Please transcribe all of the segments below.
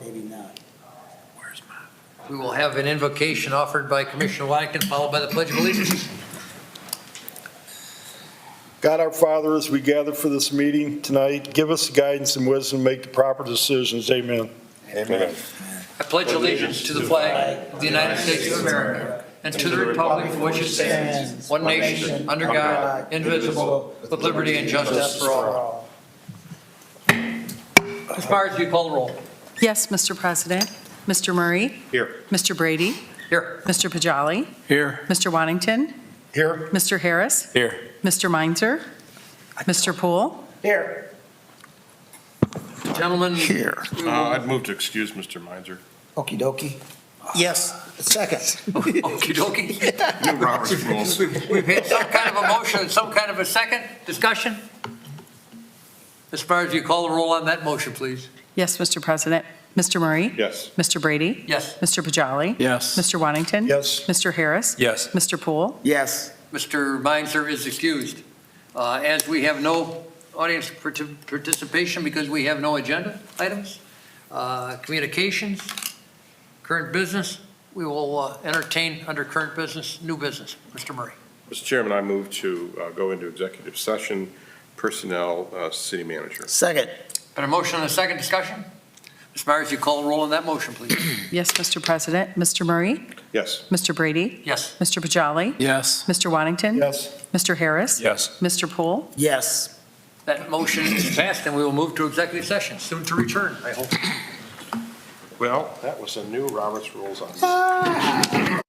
Maybe not. We will have an invocation offered by Commissioner Waddington, followed by the Pledge of Allegiance. God our Father, as we gather for this meeting tonight, give us guidance and wisdom to make the proper decisions. Amen. Amen. I pledge allegiance to the flag of the United States of America and to the republic for which it stands, one nation, under God, indivisible, with liberty and justice for all. Ms. Myers, do you call the roll? Yes, Mr. President. Mr. Murray? Here. Mr. Brady? Here. Mr. Pajali? Here. Mr. Waddington? Here. Mr. Harris? Here. Mr. Meinzer? Mr. Poole? Here. Gentlemen. Here. I'd move to excuse Mr. Meinzer. Okey dokey. Yes, second. Okey dokey. New Robert's rules. We've had some kind of a motion and some kind of a second discussion. Ms. Myers, do you call the roll on that motion, please? Yes, Mr. President. Mr. Murray? Yes. Mr. Brady? Yes. Mr. Pajali? Yes. Mr. Waddington? Yes. Mr. Harris? Yes. Mr. Poole? Yes. Mr. Meinzer is excused. As we have no audience participation because we have no agenda items, communications, current business, we will entertain under current business, new business. Mr. Murray. Mr. Chairman, I move to go into executive session, personnel, city manager. Second. Been a motion and a second discussion? Ms. Myers, you call the roll on that motion, please. Yes, Mr. President. Mr. Murray? Yes. Mr. Brady? Yes. Mr. Pajali? Yes. Mr. Waddington? Yes. Mr. Harris? Yes. Mr. Poole? Yes. That motion is passed, and we will move to executive session, soon to return, I hope. Well, that was a new Robert's rules on.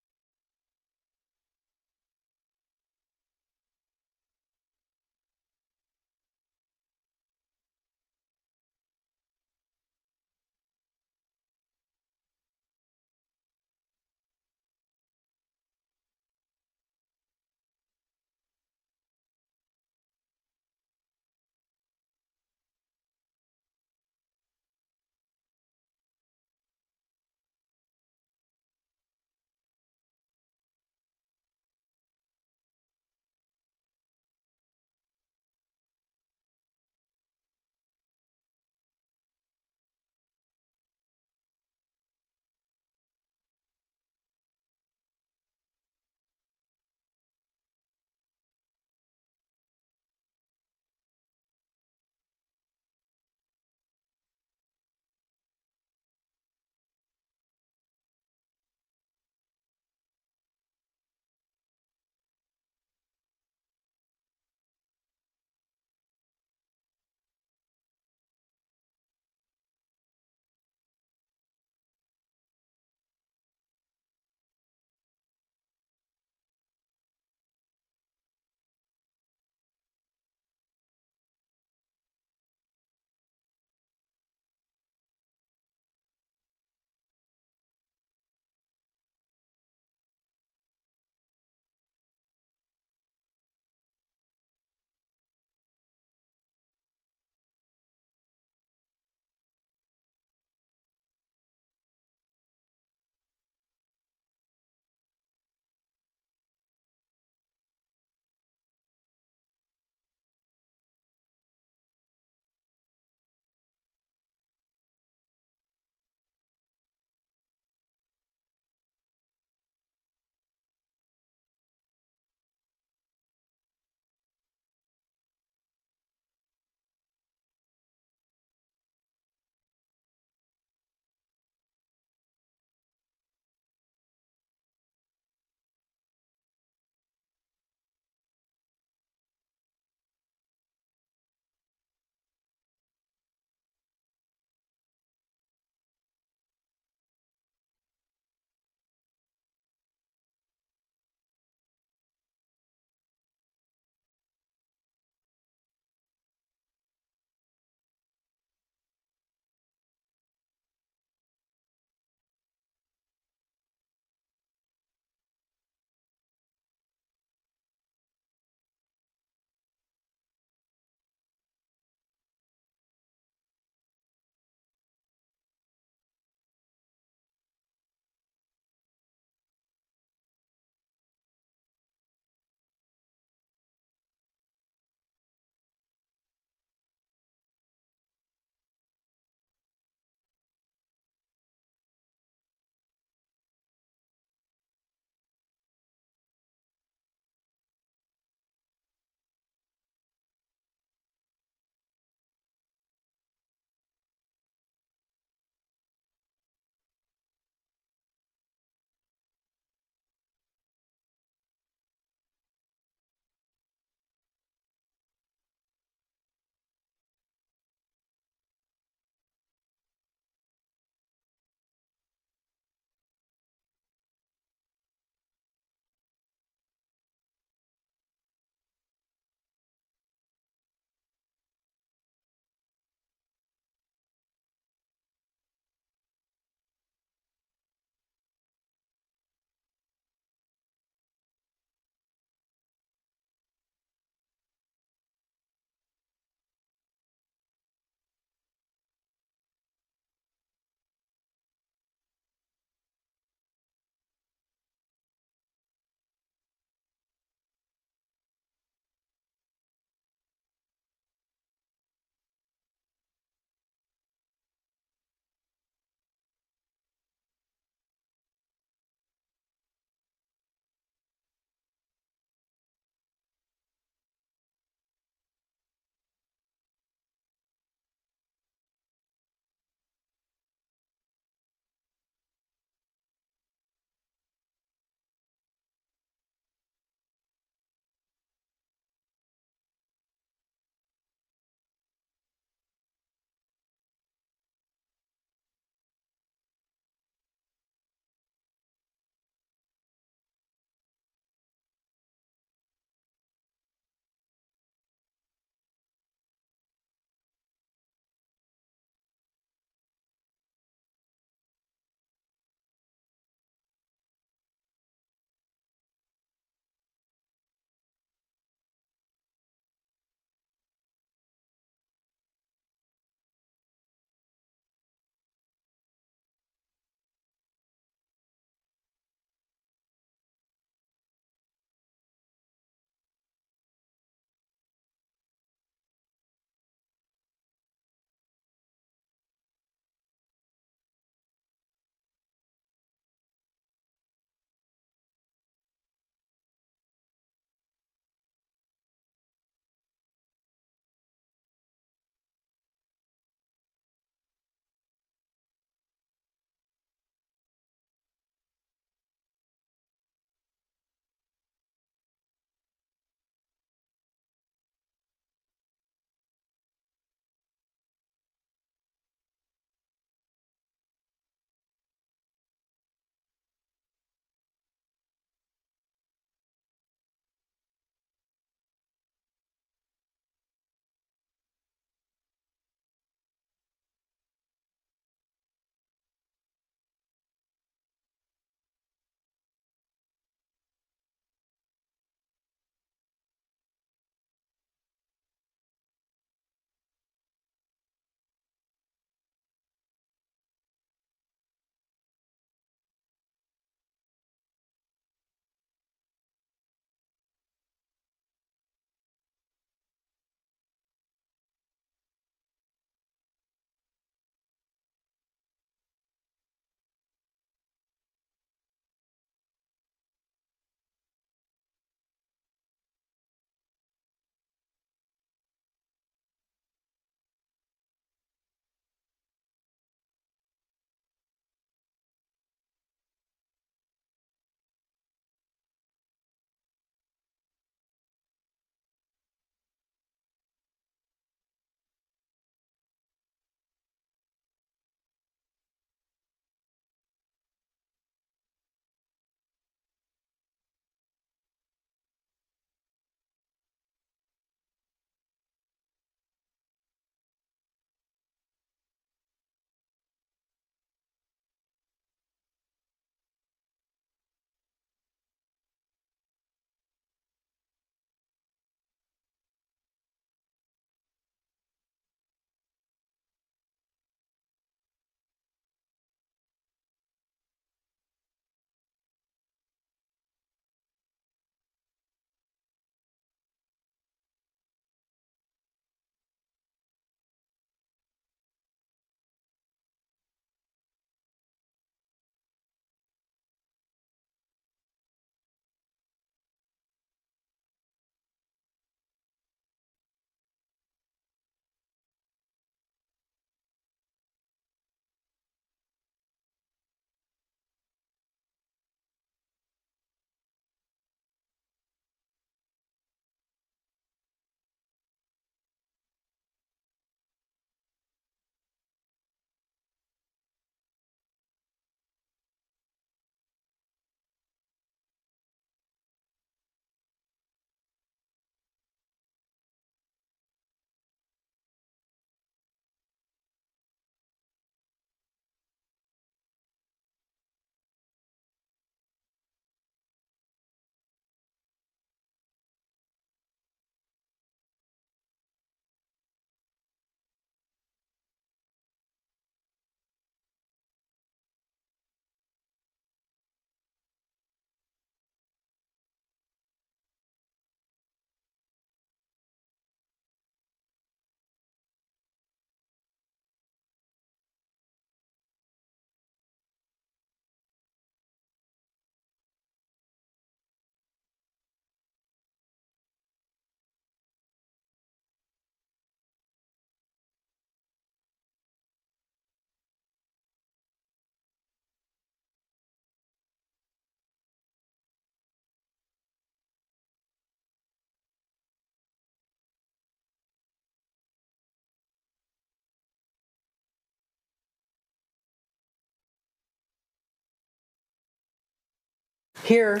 Here.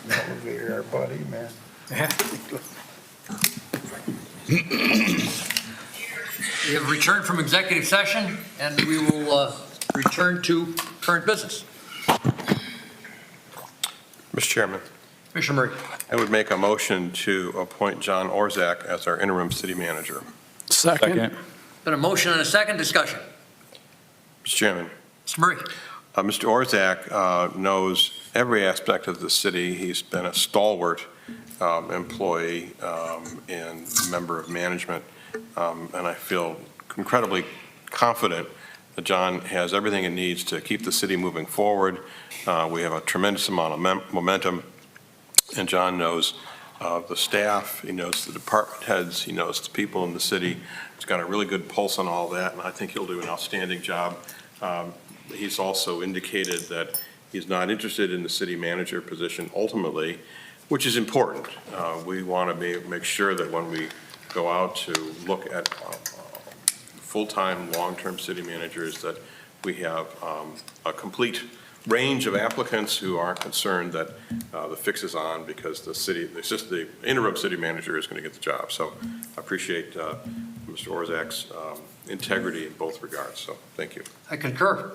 Elevator, our buddy, man. We have returned from executive session, and we will return to current business. Mr. Chairman, Commissioner Murray. I would make a motion to appoint John Orzak as our interim city manager. Second. Been a motion and a second discussion. Mr. Chairman, Mr. Murray. Mr. Orzak knows every aspect of the city. He's been a stalwart employee and member of management, and I feel incredibly confident that John has everything he needs to keep the city moving forward. We have a tremendous amount of momentum, and John knows the staff, he knows the department heads, he knows the people in the city. He's got a really good pulse on all that, and I think he'll do an outstanding job. He's also indicated that he's not interested in the city manager position ultimately, which is important. We want to make sure that when we go out to look at full-time, long-term city managers, that we have a complete range of applicants who aren't concerned that the fix is on because the interim city manager is going to get the job. So I appreciate Mr. Orzak's integrity in both regards. So thank you. I concur.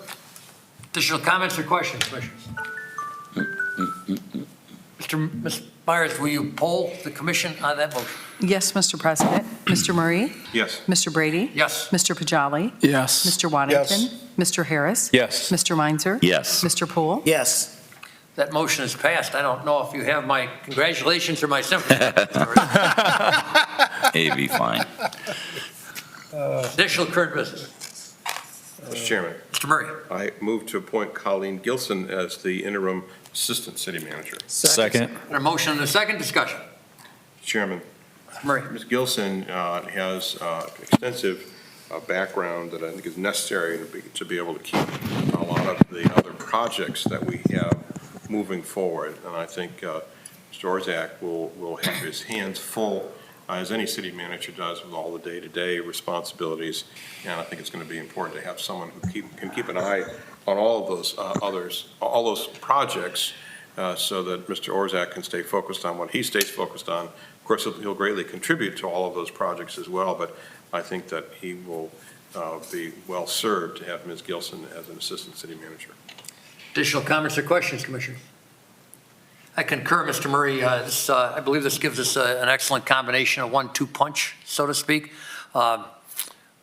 Additional comments or questions, Commissioners? Ms. Myers, will you poll the commission on that motion? Yes, Mr. President. Mr. Murray? Yes. Mr. Brady? Yes. Mr. Pajali? Yes. Mr. Waddington? Mr. Harris? Yes. Mr. Meinzer? Yes. Mr. Poole? Yes. That motion is passed. I don't know if you have my congratulations or my sympathy. It'd be fine. Additional current business. Mr. Chairman, Mr. Murray. I move to appoint Colleen Gilson as the interim assistant city manager. Second. And a motion and a second discussion. Mr. Chairman, Mr. Murray. Ms. Gilson has extensive background that I think is necessary to be able to keep a lot of the other projects that we have moving forward. And I think Mr. Orzak will have his hands full, as any city manager does, with all the day-to-day responsibilities. And I think it's going to be important to have someone who can keep an eye on all of those all those projects, so that Mr. Orzak can stay focused on what he stays focused on. Of course, he'll greatly contribute to all of those projects as well, but I think that he will be well served to have Ms. Gilson as an assistant city manager. Additional comments or questions, Commissioners? I concur, Mr. Murray. I believe this gives us an excellent combination, a 1-2 punch, so to speak.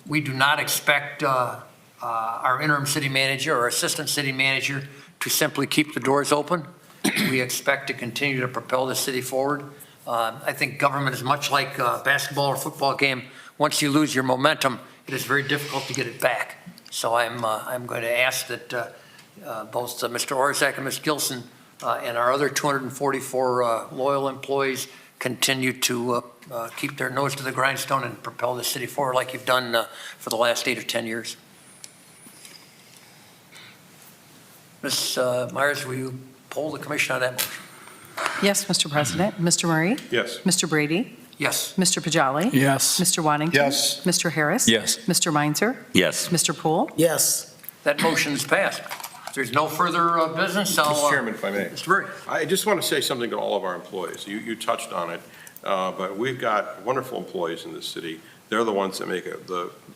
We do not expect our interim city manager or assistant city manager to simply keep the doors open. We expect to continue to propel the city forward. I think government is much like a basketball or football game. Once you lose your momentum, it is very difficult to get it back. So I'm going to ask that both Mr. Orzak and Ms. Gilson and our other 244 loyal employees continue to keep their nose to the grindstone and propel the city forward like you've done for the last 8 or 10 years. Ms. Myers, will you poll the commission on that motion? Yes, Mr. President. Mr. Murray? Yes. Mr. Brady? Yes. Mr. Pajali? Yes. Mr. Waddington? Yes. Mr. Harris? Yes. Mr. Meinzer? Yes. Mr. Poole? Yes. That motion is passed. If there's no further business, I'll... Mr. Chairman, if I may. Mr. Murray. I just want to say something to all of our employees. You touched on it, but we've got wonderful employees in this city. They're the ones that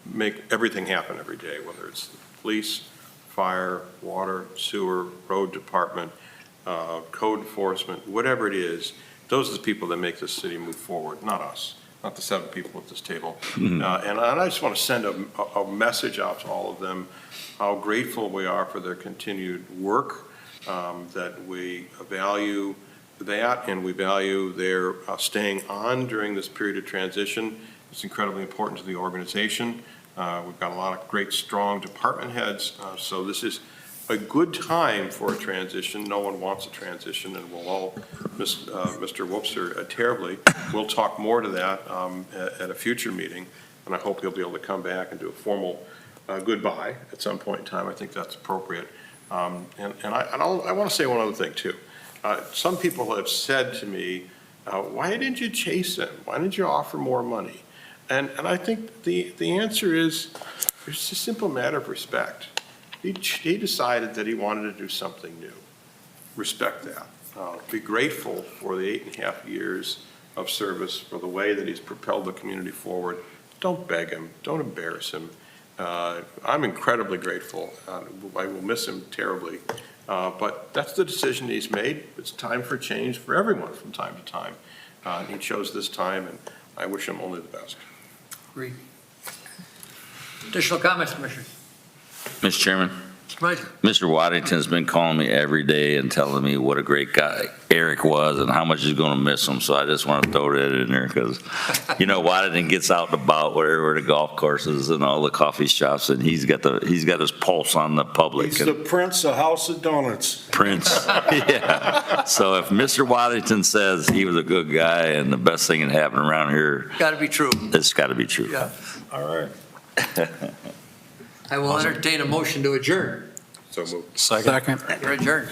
make everything happen every day, whether it's the police, fire, water, sewer, road department, code enforcement, whatever it is. Those are the people that make this city move forward, not us, not the 7 people at this table. And I just want to send a message out to all of them, how grateful we are for their continued work, that we value that, and we value their staying on during this period of transition. It's incredibly important to the organization. We've got a lot of great, strong department heads, so this is a good time for a transition. No one wants a transition, and we'll all miss Mr. Whoopster terribly. We'll talk more to that at a future meeting, and I hope he'll be able to come back and do a formal goodbye at some point in time. I think that's appropriate. And I want to say one other thing, too. Some people have said to me, why didn't you chase him? Why didn't you offer more money? And I think the answer is, it's a simple matter of respect. he decided that he wanted to do something new. Respect that. Be grateful for the 8.5 years of service, for the way that he's propelled the community forward. Don't beg him, don't embarrass him. I'm incredibly grateful. I will miss him terribly. But that's the decision he's made. It's time for change for everyone from time to time. He chose this time, and I wish him only the best. Agreed. Additional comments, Commissioner? Mr. Chairman, Mr. Meiser? Mr. Waddington's been calling me every day and telling me what a great guy Eric was and how much he's going to miss him. So I just want to throw that in there because, Waddington gets out and about wherever the golf courses and all the coffee shops, and he's got his pulse on the public. He's the Prince of House of Donuts. Prince, yeah. So if Mr. Waddington says he was a good guy and the best thing that happened around here, Got to be true. it's got to be true. Yeah. All right. I will entertain a motion to adjourn. So moved. Second. We're adjourned.